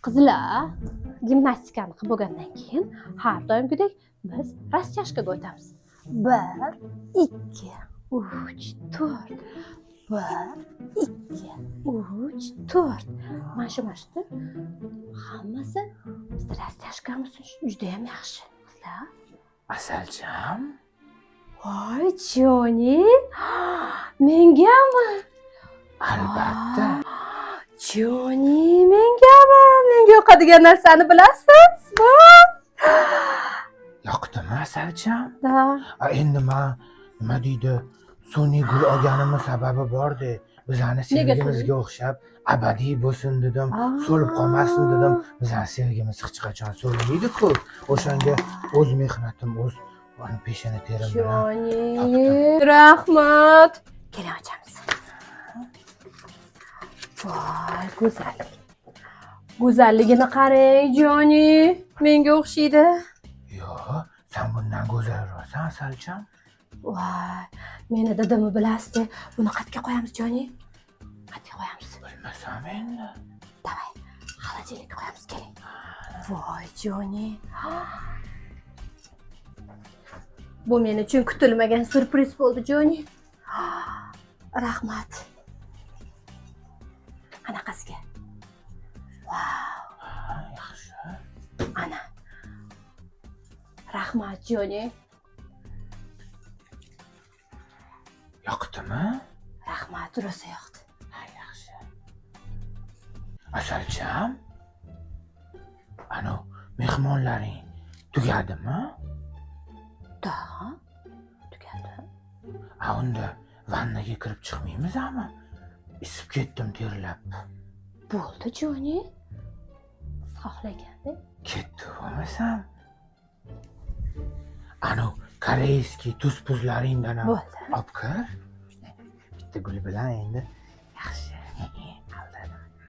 Qizlar, gimnastikani qilib bo'lgandan keyin har doimgidek biz rastchashkaga o'tamiz. 1, 2, 3, 4. 1, 2, 3, 4. Mana shu hammasi bizda rastchashkamiz juda ham yaxshi. Qizlar, Asalcham, voy Joni, mengami? albatta. Joni, mengami? Menga yoqadigan narsani bilasiz? Yoqdimi asalcham? Da. Endi nima deydi? Sun'iy gul olganimning sababi bor-da. Bizani Nega sevgimizga o'xshab abadiy bo'lsin dedim, so'lib qolmasin dedim. Bizani sevgimiz hech qachon so'lmaydi-ku. O'shanga o'z mehnatim, o'z peshona terim bilan. Joni, rahmat. Keling ochamiz. Voy, go'zallik. Go'zalligini qarang, Joni. Menga o'xshaydi. Yo'q, sen bundan go'zalroqsan asalcham. Voy, meni dadamni bilasiz-da. Buni qayerga qo'yamiz, Joni? Qayerga qo'yamiz? Bilmasam endi. Davay, xolodilnikka qo'yamiz, keling. Voy, Joni. Bu men uchun kutilmagan surpriz bo'ldi, Joni. Rahmat. Qanaqasiga? Vau, Yaxshi. ana. Rahmat, Joni. Yoqdimi? Rahmat, rosa yoqdi. Yaxshi. Asalcham, ano mehmonlaring tugadimi? Da, tugadi. Unda vannaga kirib chiqmaymizmi? Isib ketdim terlab. Bo'ldi, Joni. Xohlaganda. Ketdi bo'lmasam. Ano koreyskiy tuz-puzlaringdan ham Bo'ldi. olib kir. Bitta gul bilan endi yaxshi.